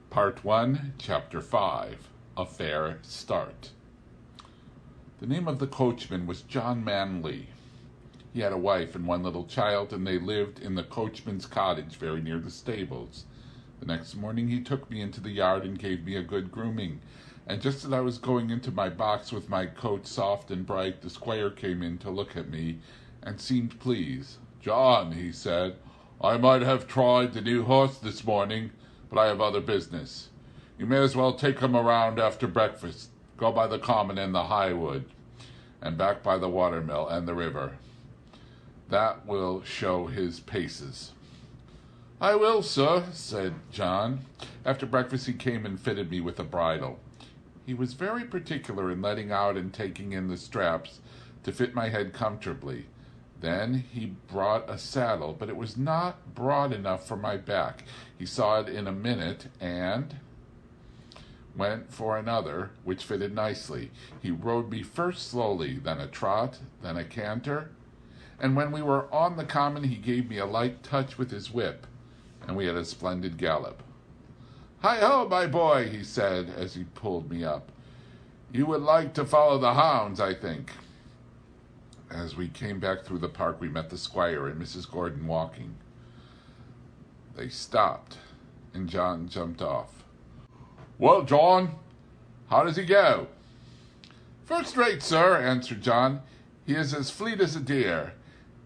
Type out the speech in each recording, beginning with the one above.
Part 1, Chapter 5, A Fair Start. The name of the coachman was John Manley. He had a wife and one little child, and they lived in the coachman's cottage very near the stables. The next morning he took me into the yard and gave me a good grooming, and just as I was going into my box with my coat soft and bright, the squire came in to look at me and seemed pleased. "John," he said, "I might have tried the new horse this morning, but I have other business. You may as well take him around after breakfast. Go by the common and the highwood, and back by the watermill and the river. That will show his paces." "I will, sir," said John. After breakfast he came and fitted me with a bridle. He was very particular in letting out and taking in the straps to fit my head comfortably. Then he brought a saddle, but it was not broad enough for my back. He saw it in a minute and went for another, which fitted nicely. He rode me first slowly, then a trot, then a canter, and when we were on the common he gave me a light touch with his whip, and we had a splendid gallop. "Hi-ho, my boy," he said as he pulled me up. "You would like to follow the hounds, I think." As we came back through the park, we met the squire and Mrs. Gordon walking. They stopped, and John jumped off. "Well, John, how does he go?" "First rate, sir," answered John. "He is as fleet as a deer,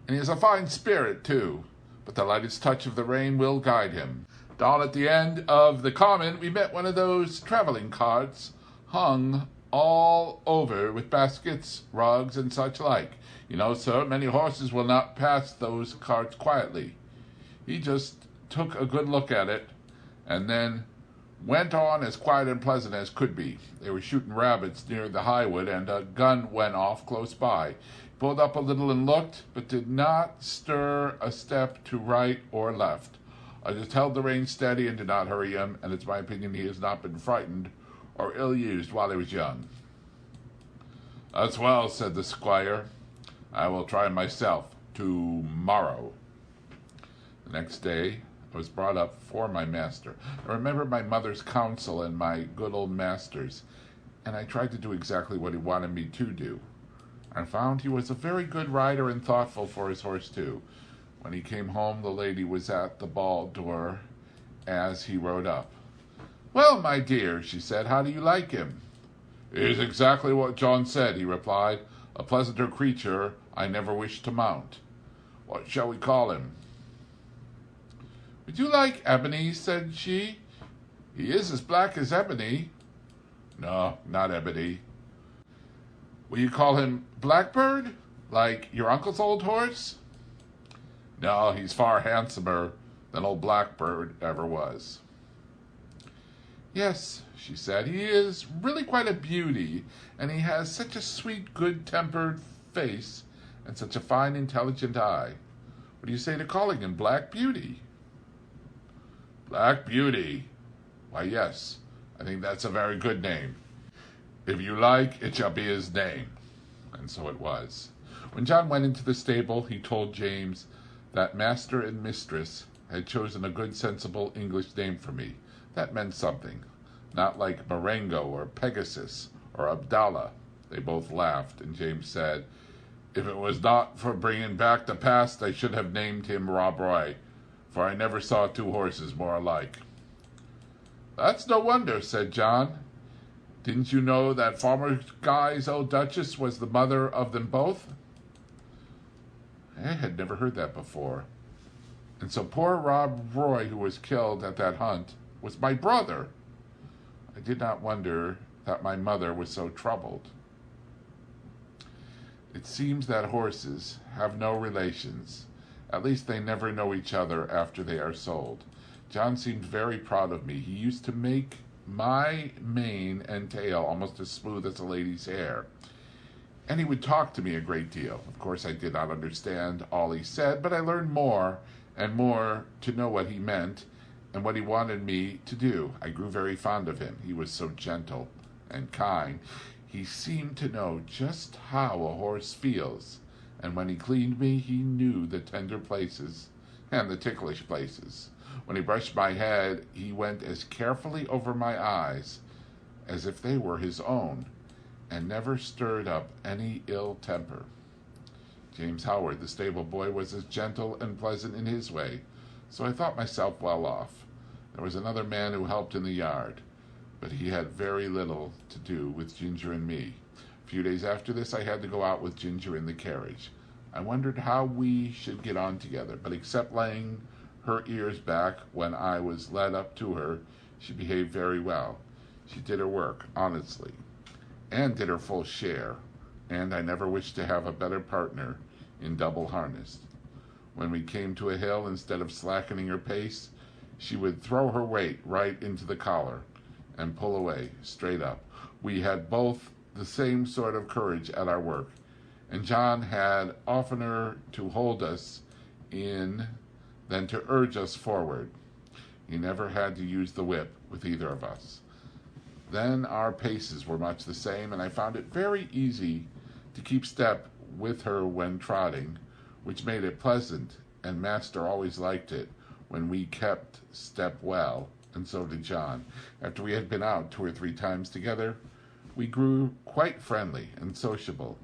and he has a fine spirit, too, but the lightest touch of the rein will guide him. Down at the end of the common we met one of those travelling carts, hung all over with baskets, rugs, and such like. You know, sir, many horses will not pass those carts quietly. He just took a good look at it, and then went on as quiet and pleasant as could be. They were shooting rabbits near the highwood, and a gun went off close by. He pulled up a little and looked, but did not stir a step to right or left. I just held the rein steady and did not hurry him, and it's my opinion he has not been frightened or ill-used while he was young." "That's well," said the squire. "I will try myself tomorrow." The next day I was brought up for my master. I remembered my mother's counsel and my good old master's, and I tried to do exactly what he wanted me to do. I found he was a very good rider and thoughtful for his horse, too. When he came home, the lady was at the ball door as he rode up. "Well, my dear," she said, "how do you like him?" "He is exactly what John said," he replied. "A pleasanter creature I never wished to mount. What shall we call him?" "Would you like Ebony?" said she. "He is as black as ebony." "No, not Ebony." "Will you call him Blackbird, like your uncle's old horse?" "No, he's far handsomer than old Blackbird ever was." "Yes," she said, "he is really quite a beauty, and he has such a sweet, good-tempered face, and such a fine, intelligent eye. What do you say to calling him Black Beauty?" "Black Beauty? Why, yes, I think that's a very good name. If you like, it shall be his name." And so it was. When John went into the stable, he told James that master and mistress had chosen a good, sensible English name for me. That meant something, not like Marengo or Pegasus or Abdallah. They both laughed, and James said, "If it was not for bringing back the past, I should have named him Rob Roy, for I never saw two horses more alike." "That's no wonder," said John. "Didn't you know that Farmer Guy's old Duchess was the mother of them both?" I had never heard that before. "And so poor Rob Roy, who was killed at that hunt, was my brother." I did not wonder that my mother was so troubled. It seems that horses have no relations. At least they never know each other after they are sold. John seemed very proud of me. He used to make my mane and tail almost as smooth as a lady's hair. And he would talk to me a great deal. Of course, I did not understand all he said, but I learned more and more to know what he meant and what he wanted me to do. I grew very fond of him. He was so gentle and kind. He seemed to know just how a horse feels, and when he cleaned me, he knew the tender places and the ticklish places. When he brushed my head, he went as carefully over my eyes as if they were his own, and never stirred up any ill temper. James Howard, the stable boy, was as gentle and pleasant in his way, so I thought myself well off. There was another man who helped in the yard, but he had very little to do with Ginger and me. A few days after this, I had to go out with Ginger in the carriage. I wondered how we should get on together, but except laying her ears back when I was led up to her, she behaved very well. She did her work honestly, and did her full share, and I never wished to have a better partner in double harness. When we came to a hill, instead of slackening her pace, she would throw her weight right into the collar and pull away, straight up. We had both the same sort of courage at our work, and John had oftener to hold us in than to urge us forward. He never had to use the whip with either of us. Then our paces were much the same, and I found it very easy to keep step with her when trotting, which made it pleasant, and Master always liked it when we kept step well, and so did John. After we had been out 2 or 3 times together, we grew quite friendly and sociable,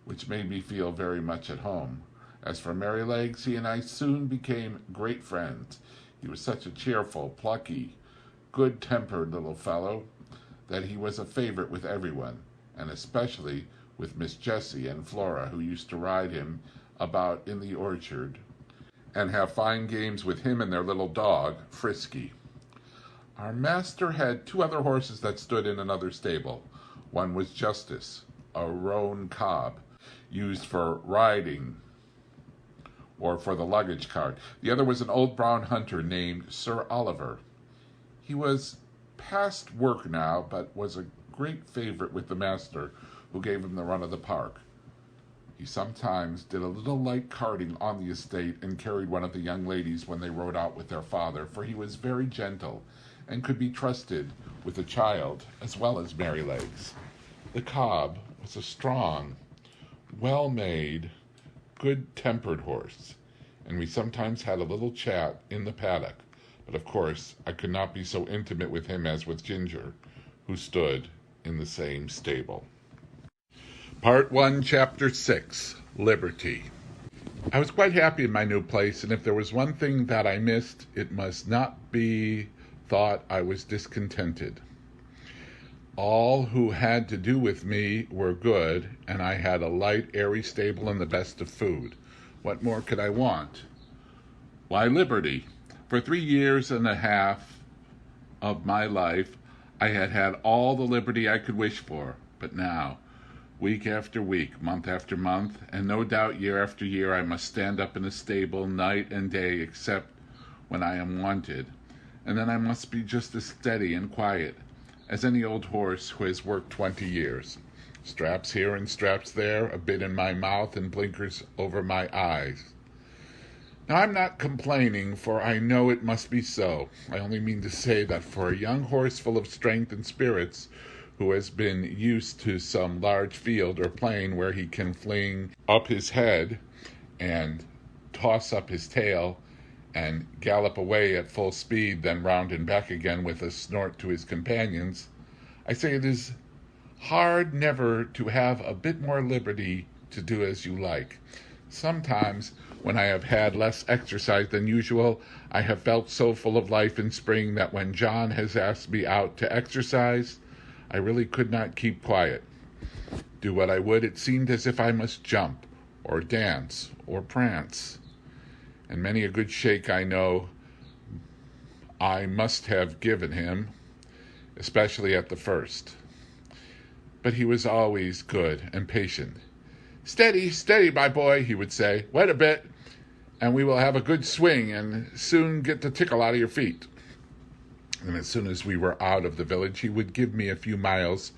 which made me feel very much at home. As for Merrylegs, he and I soon became great friends. He was such a cheerful, plucky, good-tempered little fellow that he was a favorite with everyone, and especially with Miss Jessie and Flora, who used to ride him about in the orchard and have fine games with him and their little dog, Frisky. Our master had 2 other horses that stood in another stable. One was Justice, a roan cob, used for riding or for the luggage cart. The other was an old brown hunter named Sir Oliver. He was past work now, but was a great favorite with the master, who gave him the run of the park. He sometimes did a little light carting on the estate and carried one of the young ladies when they rode out with their father, for he was very gentle and could be trusted with a child as well as Merrylegs. The cob was a strong, well-made, good-tempered horse, and we sometimes had a little chat in the paddock, but of course I could not be so intimate with him as with Ginger, who stood in the same stable. Part 1, Chapter 6, Liberty. I was quite happy in my new place, and if there was one thing that I missed, it must not be thought I was discontented. All who had to do with me were good, and I had a light, airy stable and the best of food. What more could I want? Why, liberty. For 3 years and a half of my life, I had had all the liberty I could wish for, but now, week after week, month after month, and no doubt year after year, I must stand up in a stable night and day except when I am wanted, and then I must be just as steady and quiet as any old horse who has worked 20 years. Straps here and straps there, a bit in my mouth and blinkers over my eyes. Now, I'm not complaining, for I know it must be so. I only mean to say that for a young horse full of strength and spirits, who has been used to some large field or plain where he can fling up his head and toss up his tail and gallop away at full speed, then round and back again with a snort to his companions, I say it is hard never to have a bit more liberty to do as you like. Sometimes, when I have had less exercise than usual, I have felt so full of life in spring that when John has asked me out to exercise, I really could not keep quiet. Do what I would, it seemed as if I must jump, or dance, or prance. And many a good shake I know I must have given him, especially at the first. But he was always good and patient. "Steady, steady, my boy," he would say. "Wait a bit, and we will have a good swing and soon get the tickle out of your feet." And as soon as we were out of the village, he would give me a few miles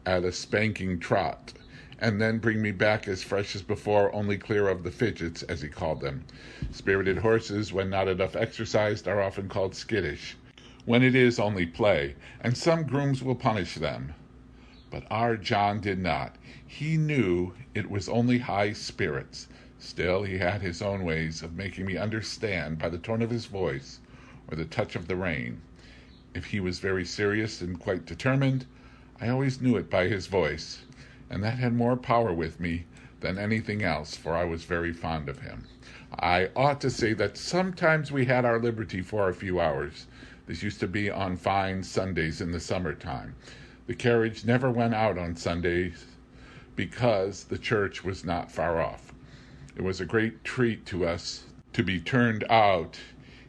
at a spanking trot, and then bring me back as fresh as before, only clear of the fidgets, as he called them. Spirited horses, when not enough exercised, are often called skittish, when it is only play, and some grooms will punish them. But our John did not. He knew it was only high spirits. Still, he had his own ways of making me understand by the tone of his voice, or the touch of the rein. If he was very serious and quite determined, I always knew it by his voice, and that had more power with me than anything else, for I was very fond of him. I ought to say that sometimes we had our liberty for a few hours. This used to be on fine Sundays in the summertime. The carriage never went out on Sundays because the church was not far off. It was a great treat to us to be turned out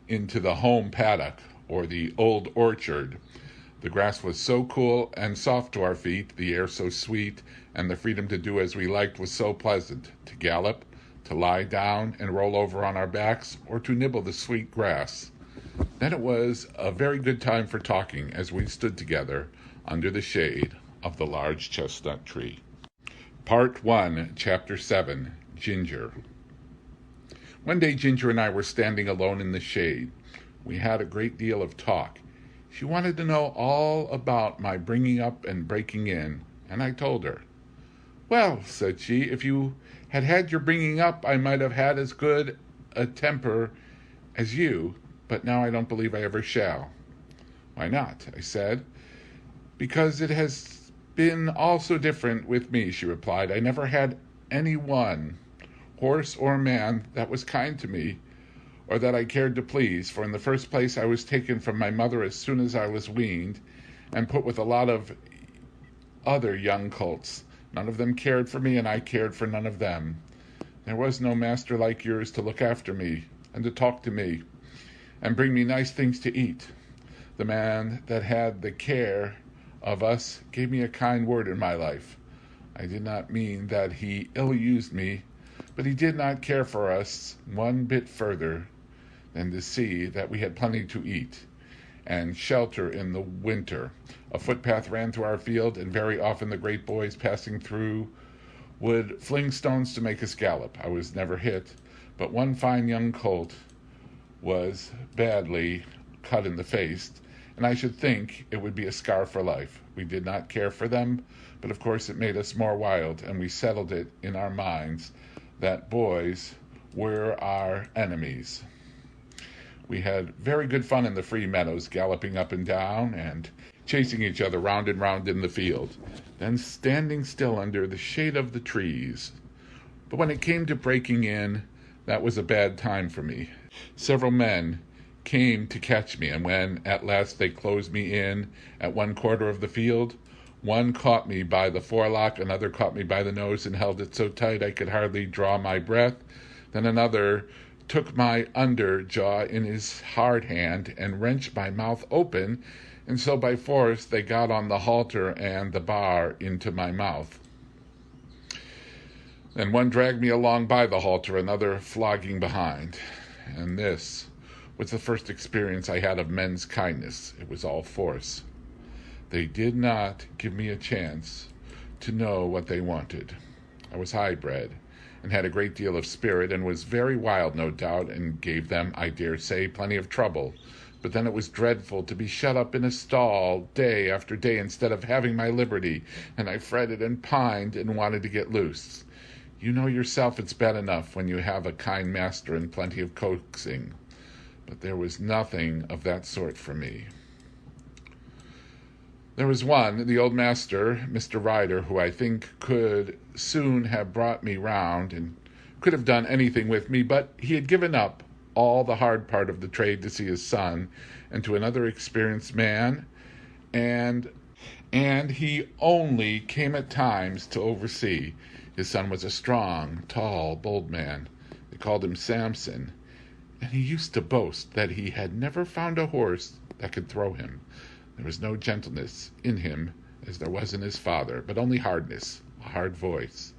into the home paddock or the old orchard. The grass was so cool and soft to our feet, the air so sweet, and the freedom to do as we liked was so pleasant, to gallop, to lie down and roll over on our backs, or to nibble the sweet grass. Then it was a very good time for talking as we stood together under the shade of the large chestnut tree. Part 1, Chapter 7, Ginger. One day Ginger and I were standing alone in the shade. We had a great deal of talk. She wanted to know all about my bringing up and breaking in, and I told her. "Well," said she, "if you had had your bringing up, I might have had as good a temper as you, but now I don't believe I ever shall." "Why not?" I said. "Because it has been all so different with me," she replied. "I never had any one, horse or man, that was kind to me, or that I cared to please, for in the first place I was taken from my mother as soon as I was weaned, and put with a lot of other young colts. None of them cared for me, and I cared for none of them. There was no master like yours to look after me, and to talk to me, and bring me nice things to eat. The man that had the care of us gave me a kind word in my life. I did not mean that he ill-used me, but he did not care for us one bit further than to see that we had plenty to eat and shelter in the winter. A footpath ran through our field, and very often the great boys passing through would fling stones to make us gallop. I was never hit, but one fine young colt was badly cut in the face, and I should think it would be a scar for life. We did not care for them, but of course it made us more wild, and we settled it in our minds that boys were our enemies. We had very good fun in the free meadows, galloping up and down and chasing each other round and round in the field, then standing still under the shade of the trees. But when it came to breaking in, that was a bad time for me. Several men came to catch me, and when at last they closed me in at one quarter of the field, one caught me by the forelock, another caught me by the nose and held it so tight I could hardly draw my breath. Then another took my under jaw in his hard hand and wrenched my mouth open, and so by force they got on the halter and the bar into my mouth. Then one dragged me along by the halter, another flogging behind. And this was the first experience I had of men's kindness. It was all force. They did not give me a chance to know what they wanted. I was high-bred and had a great deal of spirit, and was very wild, no doubt, and gave them, I dare say, plenty of trouble. But then it was dreadful to be shut up in a stall day after day instead of having my liberty, and I fretted and pined and wanted to get loose. You know yourself it's bad enough when you have a kind master and plenty of coaxing, but there was nothing of that sort for me. There was one, the old master, Mr. Ryder, who I think could soon have brought me round and could have done anything with me, but he had given up all the hard part of the trade to see his son and to another experienced man, and he only came at times to oversee. His son was a strong, tall, bold man. They called him Samson, and he used to boast that he had never found a horse that could throw him. There was no gentleness in him as there was in his father, but only hardness, a hard voice,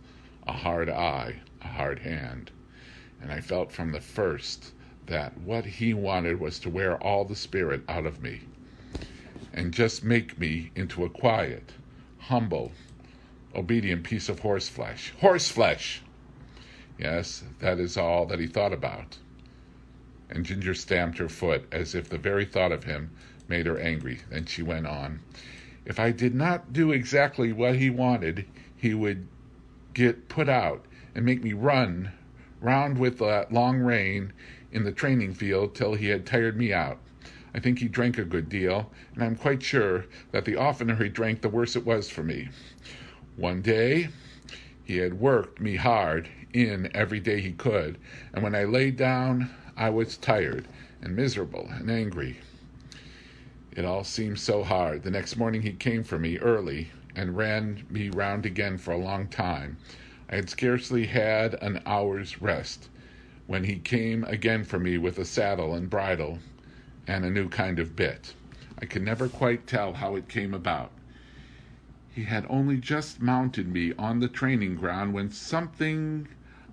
a hard eye, a hard hand. And I felt from the first that what he wanted was to wear all the spirit out of me and just make me into a quiet, humble, obedient piece of horseflesh. Horseflesh! Yes, that is all that he thought about. And Ginger stamped her foot as if the very thought of him made her angry. Then she went on. If I did not do exactly what he wanted, he would get put out and make me run round with that long rein in the training field till he had tired me out. I think he drank a good deal, and I'm quite sure that the oftener he drank, the worse it was for me. One day, he had worked me hard in every day he could, and when I laid down, I was tired and miserable and angry. It all seemed so hard. The next morning he came for me early and ran me round again for a long time. I had scarcely had an hour's rest when he came again for me with a saddle and bridle and a new kind of bit. I could never quite tell how it came about. He had only just mounted me on the training ground when something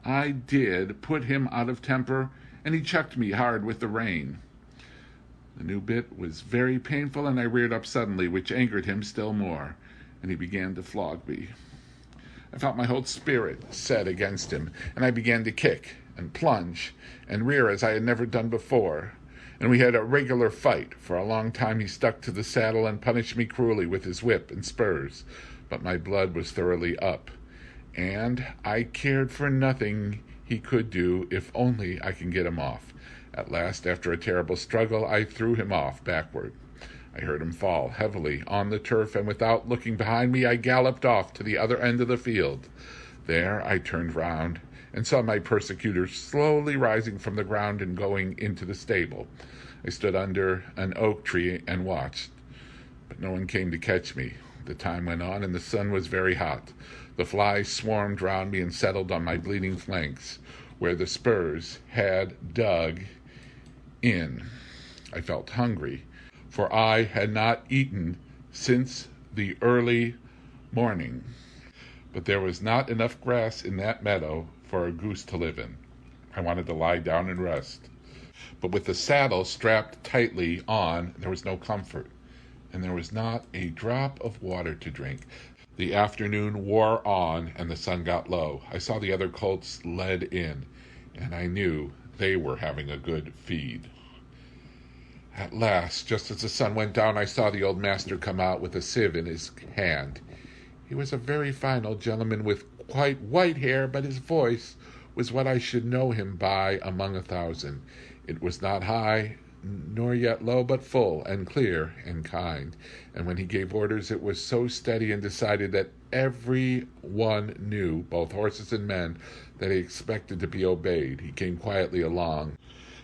I did put him out of temper, and he chucked me hard with the rein. The new bit was very painful, and I reared up suddenly, which angered him still more, and he began to flog me. I felt my whole spirit set against him, and I began to kick and plunge and rear as I had never done before, and we had a regular fight. For a long time he stuck to the saddle and punished me cruelly with his whip and spurs, but my blood was thoroughly up, and I cared for nothing he could do if only I could get him off. At last, after a terrible struggle, I threw him off backward. I heard him fall heavily on the turf, and without looking behind me, I galloped off to the other end of the field. There I turned round and saw my persecutor slowly rising from the ground and going into the stable. I stood under an oak tree and watched, but no one came to catch me. The time went on, and the sun was very hot. The flies swarmed round me and settled on my bleeding flanks, where the spurs had dug in. I felt hungry, for I had not eaten since the early morning. But there was not enough grass in that meadow for a goose to live in. I wanted to lie down and rest. But with the saddle strapped tightly on, there was no comfort, and there was not a drop of water to drink. The afternoon wore on, and the sun got low. I saw the other colts led in, and I knew they were having a good feed. At last, just as the sun went down, I saw the old master come out with a sieve in his hand. He was a very fine old gentleman with quite white hair, but his voice was what I should know him by among 1,000. It was not high, nor yet low, but full and clear and kind. And when he gave orders, it was so steady and decided that every one knew, both horses and men, that he expected to be obeyed. He came quietly along,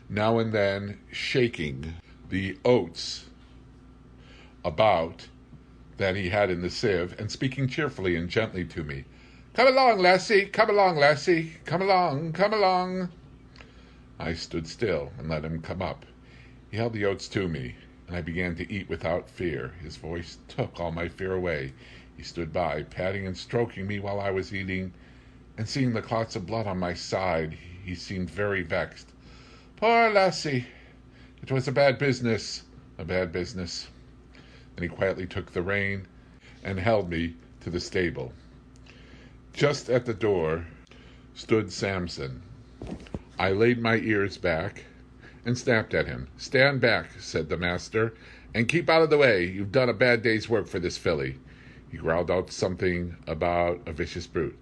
now and then shaking the oats about that he had in the sieve, and speaking cheerfully and gently to me. "Come along, lassie, come along, lassie, come along, come along." I stood still and let him come up. He held the oats to me, and I began to eat without fear. His voice took all my fear away. He stood by, patting and stroking me while I was eating, and seeing the clots of blood on my side, he seemed very vexed. "Poor lassie, it was a bad business, a bad business." Then he quietly took the rein and held me to the stable. Just at the door stood Samson. I laid my ears back and snapped at him. "Stand back," said the master, "and keep out of the way. You've done a bad day's work for this filly." He growled out something about a vicious brute.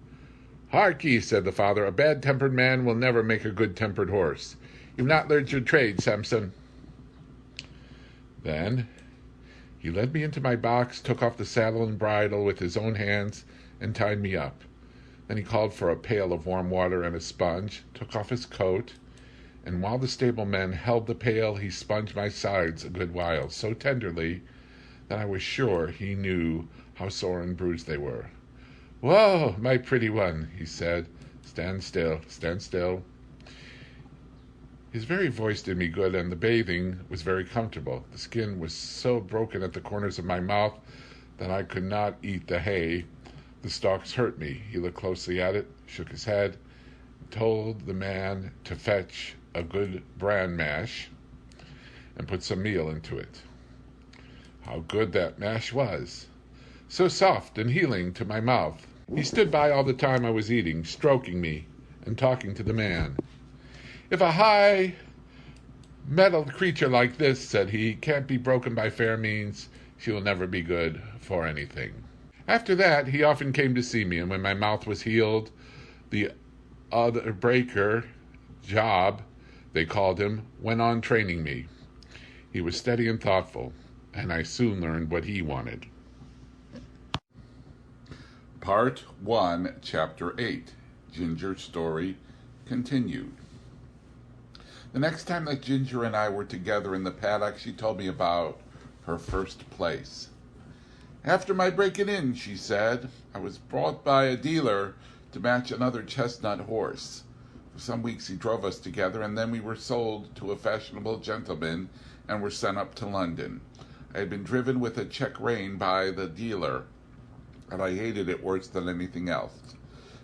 "Hark ye," said the father, "a bad-tempered man will never make a good-tempered horse. You've not learned your trade, Samson." Then he led me into my box, took off the saddle and bridle with his own hands, and tied me up. Then he called for a pail of warm water and a sponge, took off his coat, and while the stablemen held the pail, he sponged my sides a good while, so tenderly that I was sure he knew how sore and bruised they were. "Whoa, my pretty one," he said. "Stand still, stand still." His very voice did me good, and the bathing was very comfortable. The skin was so broken at the corners of my mouth that I could not eat the hay. The stalks hurt me. He looked closely at it, shook his head, told the man to fetch a good bran mash and put some meal into it. How good that mash was! So soft and healing to my mouth. He stood by all the time I was eating, stroking me and talking to the man. "If a high-mettled creature like this," said he, "can't be broken by fair means, she will never be good for anything." After that, he often came to see me, and when my mouth was healed, the other breaker, Job, they called him, went on training me. He was steady and thoughtful, and I soon learned what he wanted. Part 1, Chapter 8, Ginger's Story, continued. The next time that Ginger and I were together in the paddock, she told me about her first place. After my breaking in, she said, I was brought by a dealer to match another chestnut horse. For some weeks he drove us together, and then we were sold to a fashionable gentleman and were sent up to London. I had been driven with a check rein by the dealer, and I hated it worse than anything else.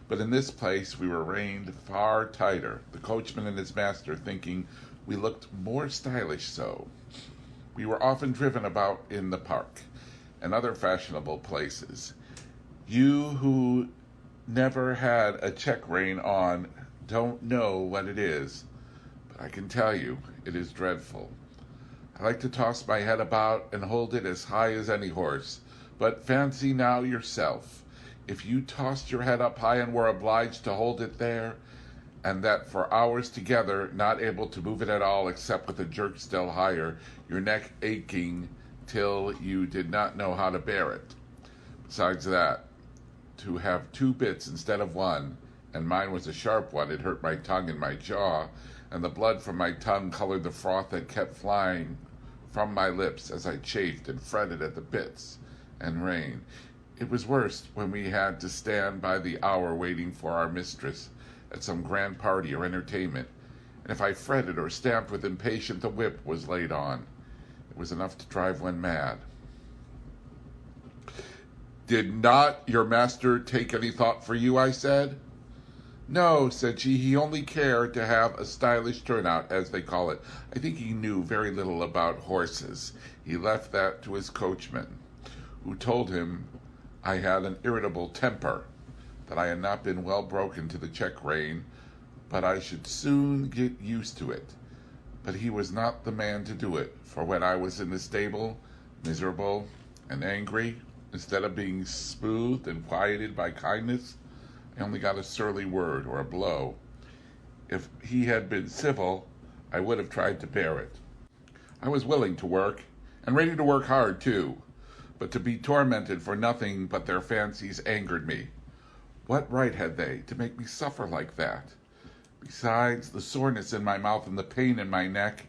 But in this place we were reined far tighter, the coachman and his master thinking we looked more stylish so. We were often driven about in the park and other fashionable places. You who never had a check rein on don't know what it is, but I can tell you it is dreadful. I like to toss my head about and hold it as high as any horse, but fancy now yourself, if you tossed your head up high and were obliged to hold it there, and that for hours together, not able to move it at all except with a jerk still higher, your neck aching till you did not know how to bear it. Besides that, to have 2 bits instead of 1, and mine was a sharp one, it hurt my tongue and my jaw, and the blood from my tongue colored the froth that kept flying from my lips as I chafed and fretted at the bits and rein. It was worse when we had to stand by the hour waiting for our mistress at some grand party or entertainment, and if I fretted or stamped with impatience, the whip was laid on. It was enough to drive one mad. Did not your master take any thought for you? I said. No, said she, he only cared to have a stylish turnout, as they call it. I think he knew very little about horses. He left that to his coachman, who told him I had an irritable temper, that I had not been well broken to the check rein, but I should soon get used to it. But he was not the man to do it, for when I was in the stable, miserable and angry, instead of being smoothed and quieted by kindness, I only got a surly word or a blow. If he had been civil, I would have tried to bear it. I was willing to work, and ready to work hard too, but to be tormented for nothing but their fancies angered me. What right had they to make me suffer like that? Besides the soreness in my mouth and the pain in my neck,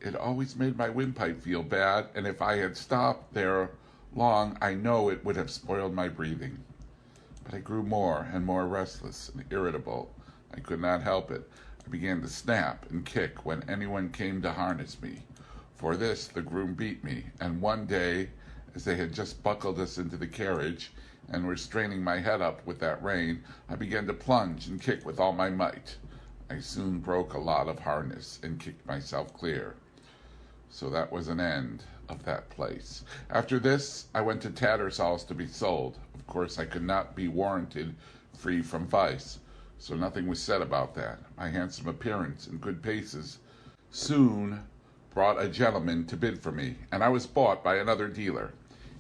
it always made my windpipe feel bad, and if I had stopped there long, I know it would have spoiled my breathing. But I grew more and more restless and irritable. I could not help it. I began to snap and kick when anyone came to harness me. For this the groom beat me, and one day, as they had just buckled us into the carriage and were straining my head up with that rein, I began to plunge and kick with all my might. I soon broke a lot of harness and kicked myself clear. So that was an end of that place. After this, I went to Tattersall's to be sold. Of course, I could not be warranted free from vice, so nothing was said about that. My handsome appearance and good paces soon brought a gentleman to bid for me, and I was bought by another dealer.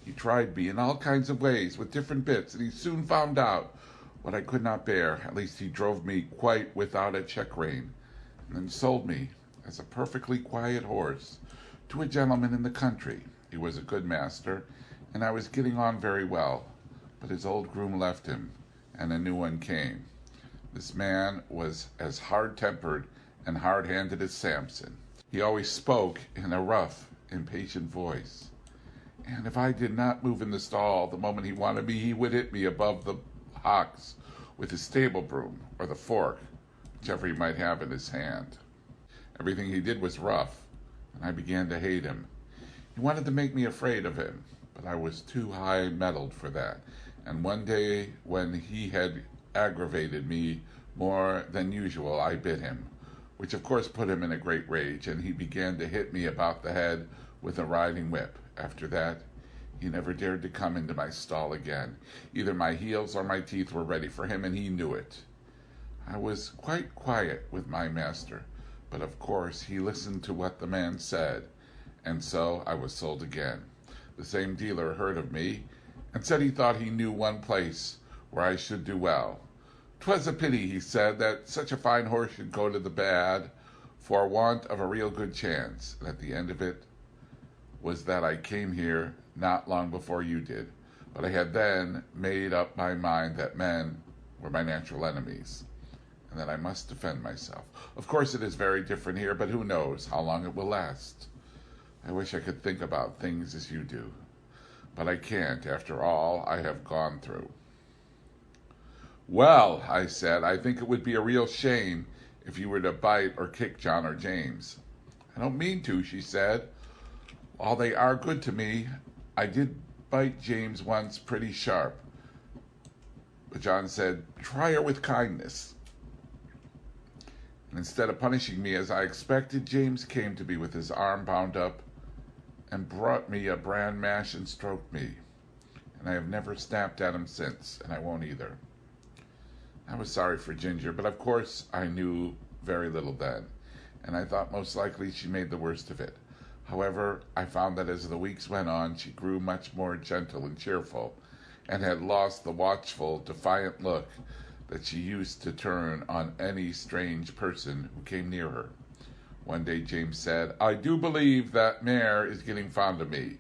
He tried me in all kinds of ways with different bits, and he soon found out what I could not bear. At least he drove me quite without a check rein, and then sold me as a perfectly quiet horse to a gentleman in the country. He was a good master, and I was getting on very well, but his old groom left him, and a new one came. This man was as hard-tempered and hard-handed as Samson. He always spoke in a rough, impatient voice, and if I did not move in the stall the moment he wanted me, he would hit me above the hocks with his stable broom or the fork, whichever he might have in his hand. Everything he did was rough, and I began to hate him. He wanted to make me afraid of him, but I was too high-mettled for that, and one day when he had aggravated me more than usual, I bit him, which of course put him in a great rage, and he began to hit me about the head with a riding whip. After that, he never dared to come into my stall again. Either my heels or my teeth were ready for him, and he knew it. I was quite quiet with my master, but of course he listened to what the man said, and so I was sold again. The same dealer heard of me, and said he thought he knew one place where I should do well. 'Twas a pity, he said, that such a fine horse should go to the bad for want of a real good chance, and at the end of it, was that I came here not long before you did, but I had then made up my mind that men were my natural enemies, and that I must defend myself. Of course, it is very different here, but who knows how long it will last. I wish I could think about things as you do, but I can't after all I have gone through. Well, I said, I think it would be a real shame if you were to bite or kick John or James. I don't mean to, she said. While they are good to me, I did bite James once pretty sharp. But John said, try her with kindness. And instead of punishing me as I expected, James came to me with his arm bound up and brought me a bran mash and stroked me. And I have never snapped at him since, and I won't either. I was sorry for Ginger, but of course I knew very little then, and I thought most likely she made the worst of it. However, I found that as the weeks went on, she grew much more gentle and cheerful, and had lost the watchful, defiant look that she used to turn on any strange person who came near her. One day James said, I do believe that mare is getting fond of me.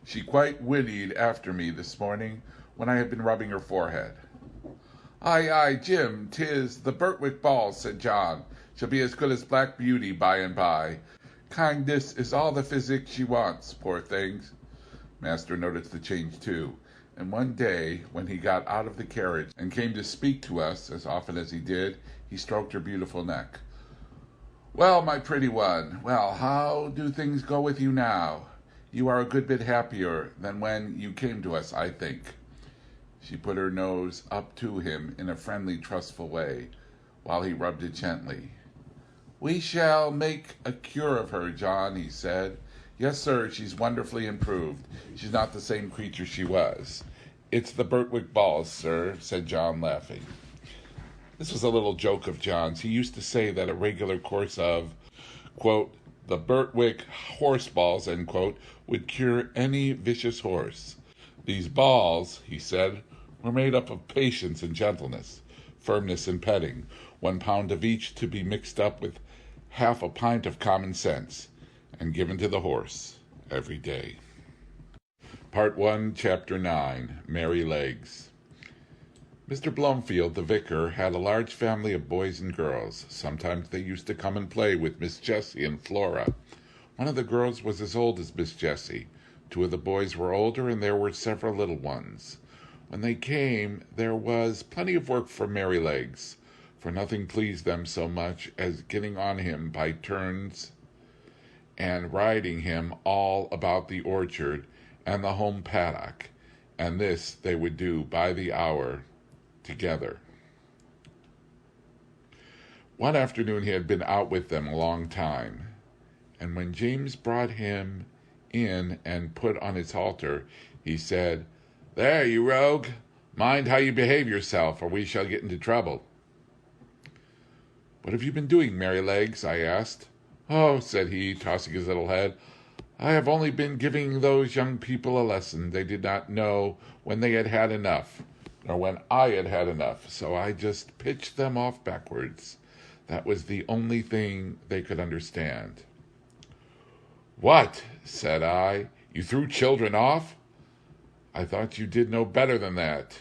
She quite whinnied after me this morning when I had been rubbing her forehead. Aye, Jim, 'tis the Birtwick balls, said John. She'll be as good as Black Beauty by and by. Kindness is all the physic she wants, poor things. Master noticed the change too, and one day, when he got out of the carriage and came to speak to us, as often as he did, he stroked her beautiful neck. Well, my pretty one, well, how do things go with you now? You are a good bit happier than when you came to us, I think. She put her nose up to him in a friendly, trustful way, while he rubbed it gently. We shall make a cure of her, John, he said. Yes, sir, she's wonderfully improved. She's not the same creature she was. It's the Birtwick balls, sir, said John, laughing. This was a little joke of John's. He used to say that a regular course of, quote, the Birtwick horse balls, end quote, would cure any vicious horse. These balls, he said, were made up of patience and gentleness, firmness and petting, 1 pound of each to be mixed up with half a pint of common sense, and given to the horse every day. Part 1, Chapter 9, Merry Legs. Mr. Blomfield, the vicar, had a large family of boys and girls. Sometimes they used to come and play with Miss Jessie and Flora. One of the girls was as old as Miss Jessie. 2 of the boys were older, and there were several little ones. When they came, there was plenty of work for Merrylegs, for nothing pleased them so much as getting on him by turns and riding him all about the orchard and the home paddock, and this they would do by the hour together. One afternoon he had been out with them a long time, and when James brought him in and put on his halter, he said, There, you rogue, mind how you behave yourself, or we shall get into trouble. What have you been doing, Merrylegs? I asked. Oh, said he, tossing his little head, I have only been giving those young people a lesson. They did not know when they had had enough, nor when I had had enough, so I just pitched them off backwards. That was the only thing they could understand. What? Said I. You threw children off? I thought you did no better than that.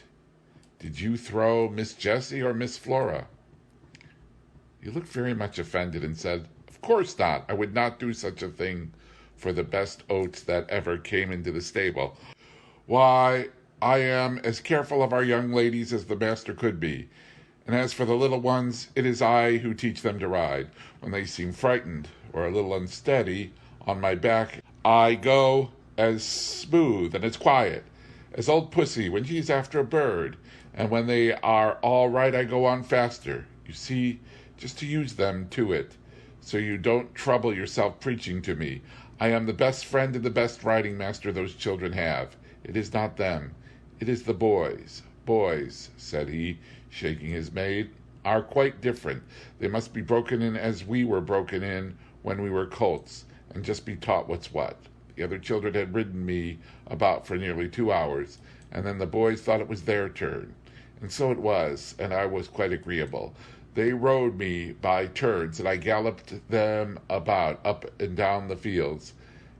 Did you throw Miss Jessie or Miss Flora? He looked very much offended and said, Of course not. I would not do such a thing for the best oats that ever came into the stable. Why, I am as careful of our young ladies as the master could be. And as for the little ones, it is I who teach them to ride. When they seem frightened or a little unsteady on my back, I go as smooth and as quiet as old Pussy when she's after a bird. And when they are all right, I go on faster. You see, just to use them to it, so you don't trouble yourself preaching to me. I am the best friend and the best riding master those children have. It is not them. It is the boys. Boys, said he, shaking his maid, are quite different. They must be broken in as we were broken in when we were colts, and just be taught what's what. The other children had ridden me about for nearly 2 hours, and then the boys thought it was their turn. And so it was, and I was quite agreeable. They rode me by turns, and I galloped them about up and down the fields,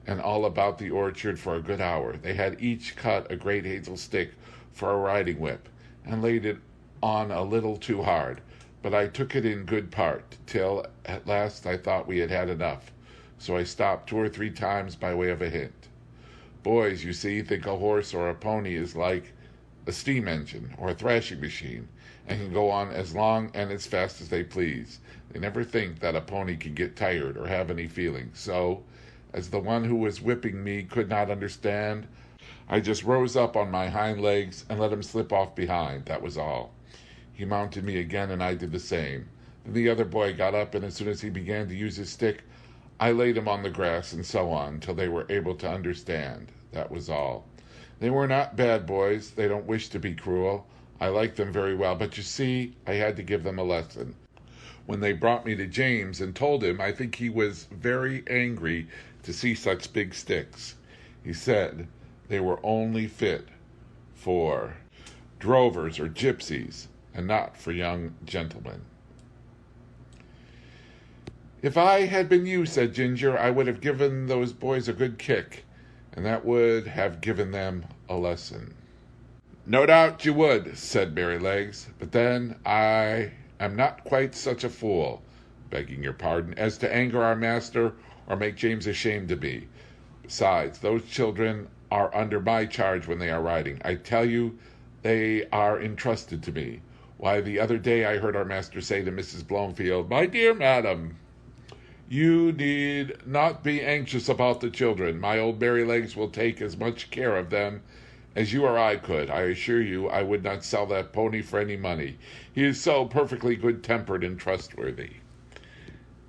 and all about the orchard for a good hour. They had each cut a great hazel stick for a riding whip, and laid it on a little too hard, but I took it in good part, till at last I thought we had had enough, so I stopped 2 or 3 times by way of a hint. Boys, you see, think a horse or a pony is like a steam engine or a thrashing machine, and can go on as long and as fast as they please. They never think that a pony can get tired or have any feelings. So, as the one who was whipping me could not understand, I just rose up on my hind legs and let him slip off behind. That was all. He mounted me again, and I did the same. Then the other boy got up, and as soon as he began to use his stick, I laid him on the grass, and so on, till they were able to understand. That was all. They were not bad boys. They don't wish to be cruel. I liked them very well, but you see, I had to give them a lesson. When they brought me to James and told him, I think he was very angry to see such big sticks. He said they were only fit for drovers or gypsies, and not for young gentlemen. If I had been you, said Ginger, I would have given those boys a good kick, and that would have given them a lesson. No doubt you would, said Merrylegs, but then I am not quite such a fool, begging your pardon, as to anger our master or make James ashamed of me. Besides, those children are under my charge when they are riding. I tell you, they are entrusted to me. Why, the other day I heard our master say to Mrs. Blomefield, My dear madam, you need not be anxious about the children. My old Merrylegs will take as much care of them as you or I could. I assure you I would not sell that pony for any money. He is so perfectly good-tempered and trustworthy.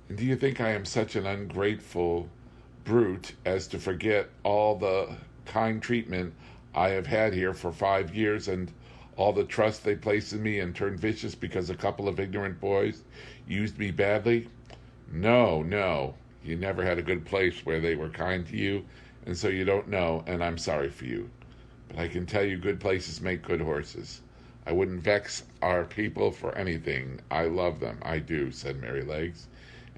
And do you think I am such an ungrateful brute as to forget all the kind treatment I have had here for 5 years, and all the trust they placed in me, and turned vicious because a couple of ignorant boys used me badly? No, you never had a good place where they were kind to you, and so you don't know, and I'm sorry for you. But I can tell you good places make good horses. I wouldn't vex our people for anything. I love them, I do, said Merrylegs,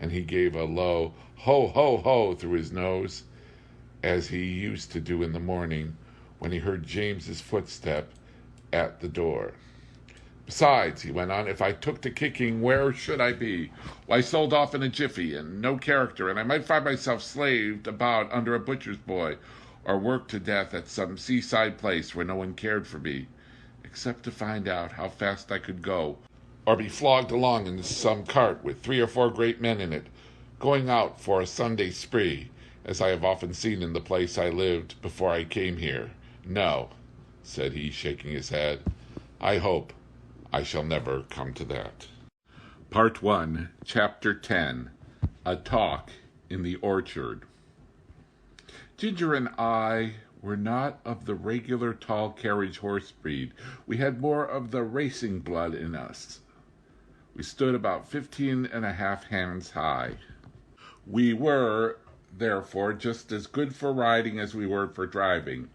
and he gave a low ho, ho, ho through his nose, as he used to do in the morning when he heard James's footstep at the door. Besides, he went on, if I took to kicking, where should I be? Why, sold off in a jiffy, and no character, and I might find myself slaved about under a butcher's boy, or worked to death at some seaside place where no one cared for me, except to find out how fast I could go, or be flogged along in some cart with 3 or 4 great men in it, going out for a Sunday spree, as I have often seen in the place I lived before I came here. No, said he, shaking his head, I hope I shall never come to that. Part 1, Chapter 10, A Talk in the Orchard. Ginger and I were not of the regular tall carriage horse breed. We had more of the racing blood in us. We stood about 15½ hands high. We were, therefore, just as good for riding as we were for driving,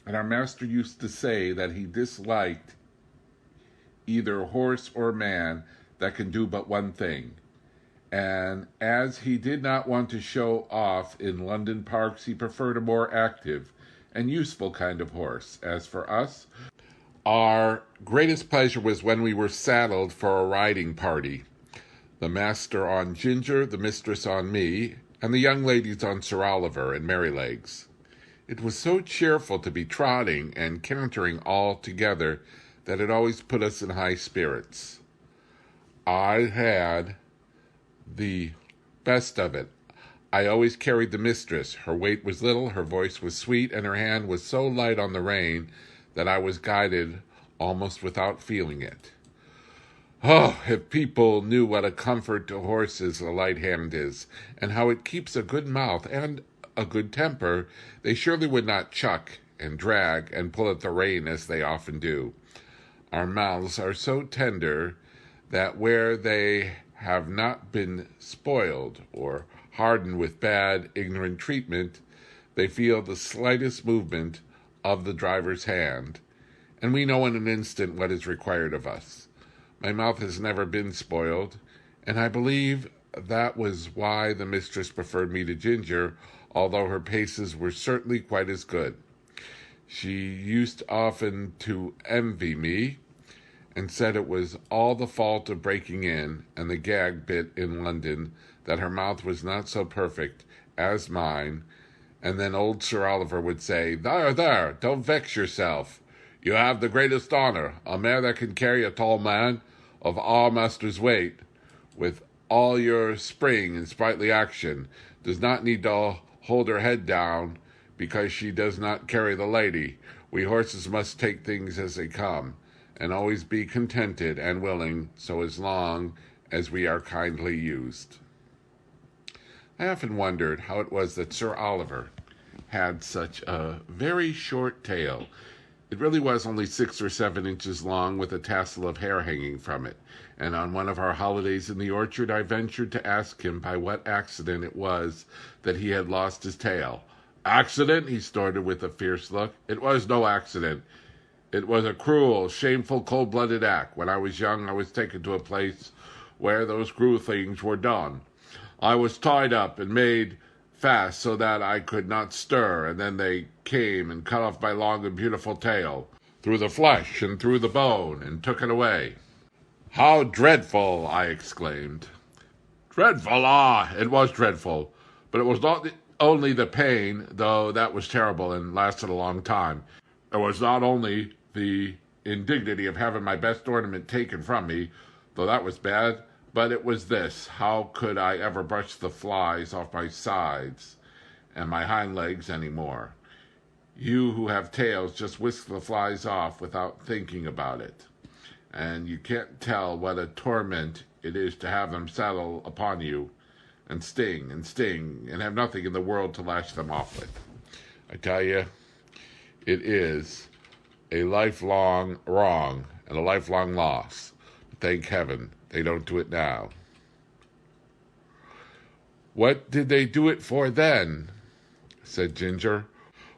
and our master used to say that he disliked either horse or man that can do but one thing. And as he did not want to show off in London parks, he preferred a more active and useful kind of horse. As for us, our greatest pleasure was when we were saddled for a riding party. The master on Ginger, the mistress on me, and the young ladies on Sir Oliver and Merrylegs. It was so cheerful to be trotting and cantering all together that it always put us in high spirits. I had the best of it. I always carried the mistress. Her weight was little, her voice was sweet, and her hand was so light on the rein that I was guided almost without feeling it. Oh, if people knew what a comfort to horses a light hand is, and how it keeps a good mouth and a good temper, they surely would not chuck and drag and pull at the rein as they often do. Our mouths are so tender that where they have not been spoiled or hardened with bad, ignorant treatment, they feel the slightest movement of the driver's hand, and we know in an instant what is required of us. My mouth has never been spoiled, and I believe that was why the mistress preferred me to Ginger, although her paces were certainly quite as good. She used often to envy me, and said it was all the fault of breaking in and the gag bit in London that her mouth was not so perfect as mine, and then old Sir Oliver would say, There, don't vex yourself. You have the greatest honour, a mare that can carry a tall man of our master's weight, with all your spring and sprightly action, does not need to hold her head down because she does not carry the lady. We horses must take things as they come, and always be contented and willing, so as long as we are kindly used. I often wondered how it was that Sir Oliver had such a very short tail. It really was only 6 or 7 inches long, with a tassel of hair hanging from it, and on one of our holidays in the orchard I ventured to ask him by what accident it was that he had lost his tail. Accident? He snorted with a fierce look. It was no accident. It was a cruel, shameful, cold-blooded act. When I was young, I was taken to a place where those cruel things were done. I was tied up and made fast so that I could not stir, and then they came and cut off my long and beautiful tail, through the flesh and through the bone, and took it away. How dreadful! I exclaimed. Dreadful! Ah, it was dreadful, but it was not only the pain, though that was terrible and lasted a long time. It was not only the indignity of having my best ornament taken from me, though that was bad, but it was this: how could I ever brush the flies off my sides and my hind legs any more? You who have tails just whisk the flies off without thinking about it, and you can't tell what a torment it is to have them settle upon you and sting and have nothing in the world to lash them off with. I tell you, it is a lifelong wrong and a lifelong loss. Thank heaven they don't do it now. What did they do it for then? Said Ginger.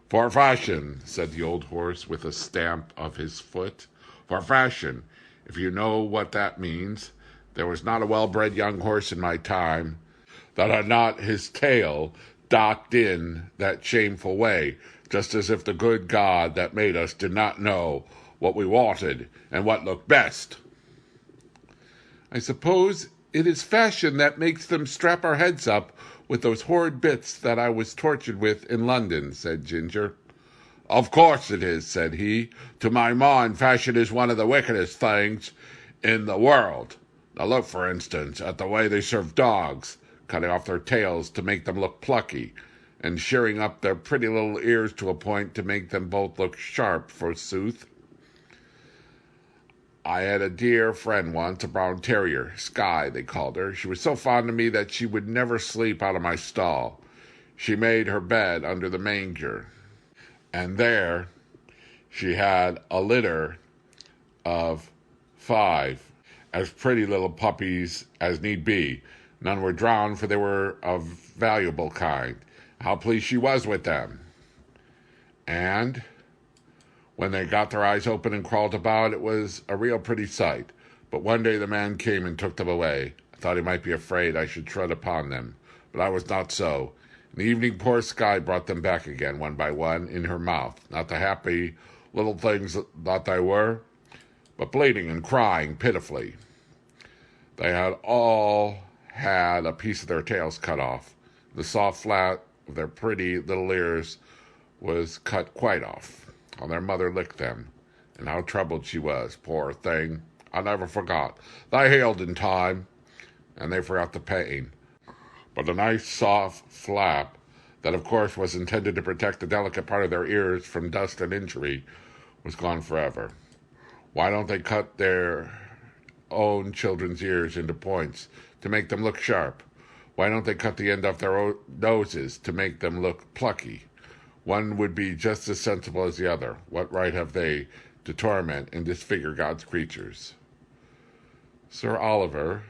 For fashion, said the old horse with a stamp of his foot. For fashion, if you know what that means. There was not a well-bred young horse in my time that had not his tail docked in that shameful way, just as if the good God that made us did not know what we wanted and what looked best. I suppose it is fashion that makes them strap our heads up with those horrid bits that I was tortured with in London, said Ginger. Of course it is, said he. To my mind, fashion is one of the wickedest things in the world. Now look, for instance, at the way they serve dogs, cutting off their tails to make them look plucky, and shearing up their pretty little ears to a point to make them both look sharp, forsooth. I had a dear friend once, a brown terrier, Skye they called her. She was so fond of me that she would never sleep out of my stall. She made her bed under the manger, and there she had a litter of 5, as pretty little puppies as need be. None were drowned, for they were of valuable kind. How pleased she was with them. And when they got their eyes open and crawled about, it was a real pretty sight. But one day the man came and took them away. I thought he might be afraid I should tread upon them, but I was not so. In the evening poor Skye brought them back again, one by one, in her mouth. Not the happy little things that they were, but bleating and crying pitifully. They had all had a piece of their tails cut off. The soft flat of their pretty little ears was cut quite off. How their mother licked them, and how troubled she was, poor thing. I never forgot. They healed in time, and they forgot the pain. But the nice soft flap, that of course was intended to protect the delicate part of their ears from dust and injury, was gone forever. Why don't they cut their own children's ears into points to make them look sharp? Why don't they cut the end off their noses to make them look plucky? One would be just as sensible as the other. What right have they to torment and disfigure God's creatures? Sir Oliver,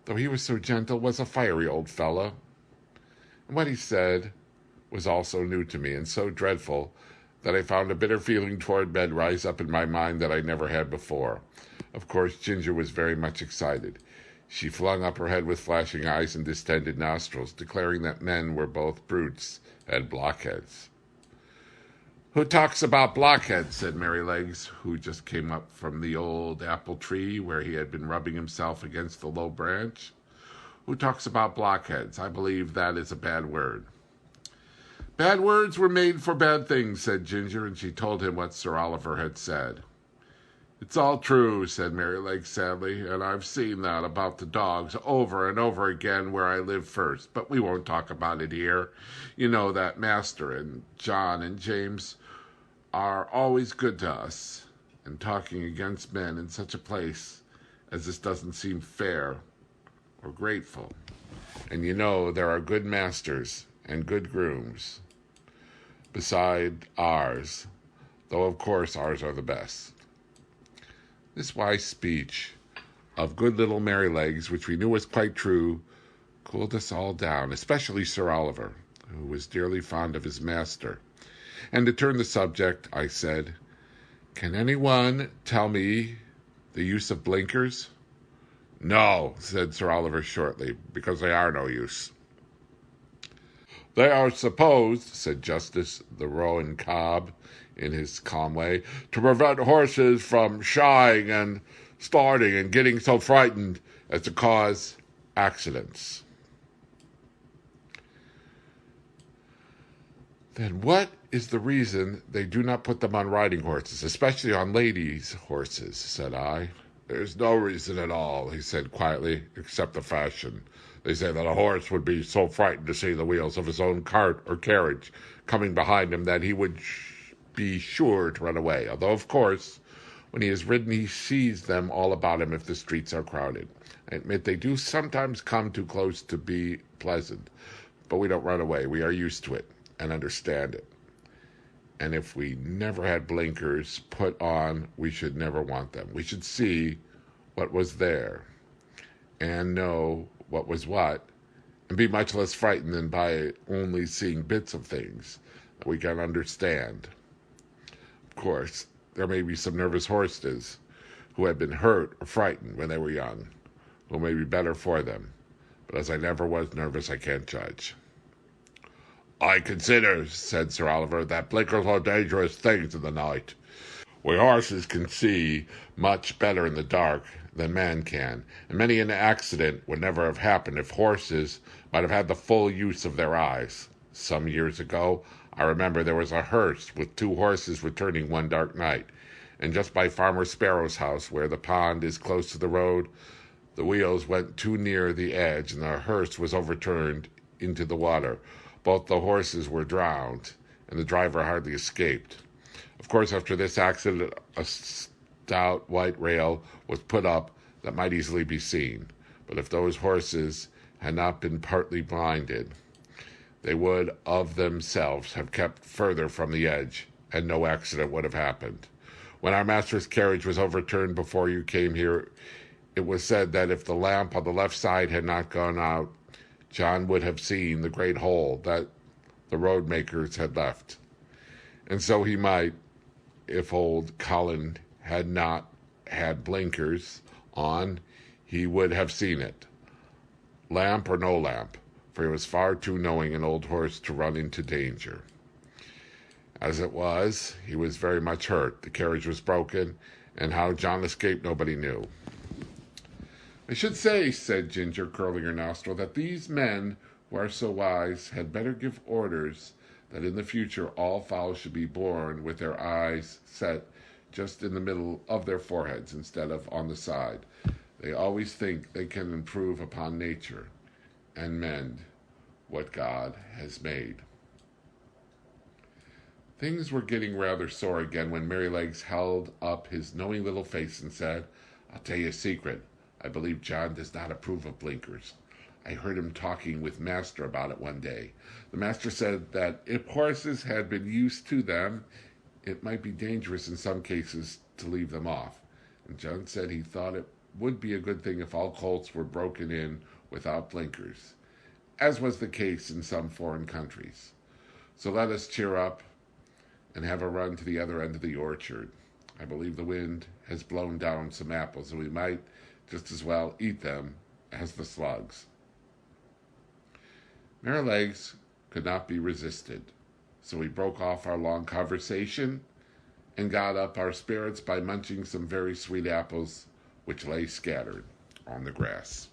though he was so gentle, was a fiery old fellow. And what he said was also new to me, and so dreadful that I found a bitter feeling toward men rise up in my mind that I never had before. Of course, Ginger was very much excited. She flung up her head with flashing eyes and distended nostrils, declaring that men were both brutes and blockheads. "Who talks about blockheads?" said Merrylegs, who just came up from the old apple tree where he had been rubbing himself against the low branch. "Who talks about blockheads? I believe that is a bad word." "Bad words were made for bad things," said Ginger, and she told him what Sir Oliver had said. "It's all true," said Merrylegs sadly, "and I've seen that about the dogs over and over again where I live first, but we won't talk about it here. You know that Master and John and James are always good to us, and talking against men in such a place as this doesn't seem fair or grateful. And you know there are good masters and good grooms beside ours, though of course ours are the best." This wise speech of good little Merrylegs, which we knew was quite true, cooled us all down, especially Sir Oliver, who was dearly fond of his master. And to turn the subject, I said, "Can anyone tell me the use of blinkers?" "No," said Sir Oliver shortly, "because they are no use." "They are supposed," said Justice the Roan Cobb, in his calm way, "to prevent horses from shying and starting and getting so frightened as to cause accidents." "Then what is the reason they do not put them on riding horses, especially on ladies' horses?" said I. "There's no reason at all," he said quietly, "except the fashion. They say that a horse would be so frightened to see the wheels of his own cart or carriage coming behind him that he would be sure to run away, although, of course, when he is ridden, he sees them all about him if the streets are crowded. I admit they do sometimes come too close to be pleasant, but we don't run away. We are used to it and understand it. And if we never had blinkers put on, we should never want them. We should see what was there and know what was what, and be much less frightened than by only seeing bits of things that we can understand. Of course, there may be some nervous horses who have been hurt or frightened when they were young, who may be better for them, but as I never was nervous, I can't judge." "I consider," said Sir Oliver, "that blinkers are dangerous things in the night. We horses can see much better in the dark than man can, and many an accident would never have happened if horses might have had the full use of their eyes. Some years ago, I remember there was a hearse with 2 horses returning one dark night, and just by Farmer Sparrow's house, where the pond is close to the road, the wheels went too near the edge, and the hearse was overturned into the water. Both the horses were drowned, and the driver hardly escaped. Of course, after this accident, a stout white rail was put up that might easily be seen, but if those horses had not been partly blinded, they would of themselves have kept further from the edge, and no accident would have happened. When our master's carriage was overturned before you came here, it was said that if the lamp on the left side had not gone out, John would have seen the great hole that the road makers had left. And so he might, if old Colin had not had blinkers on, he would have seen it, lamp or no lamp, for he was far too knowing an old horse to run into danger. As it was, he was very much hurt. The carriage was broken, and how John escaped nobody knew. "I should say," said Ginger, curling her nostril, "that these men who are so wise had better give orders that in the future all fowls should be born with their eyes set just in the middle of their foreheads instead of on the side. They always think they can improve upon nature and mend what God has made." Things were getting rather sore again when Merrylegs held up his knowing little face and said, "I'll tell you a secret. I believe John does not approve of blinkers. I heard him talking with Master about it one day. The Master said that if horses had been used to them, it might be dangerous in some cases to leave them off. And John said he thought it would be a good thing if all colts were broken in without blinkers, as was the case in some foreign countries. So let us cheer up and have a run to the other end of the orchard. I believe the wind has blown down some apples, and we might just as well eat them as the slugs. Merrylegs could not be resisted, so we broke off our long conversation and got up our spirits by munching some very sweet apples which lay scattered on the grass.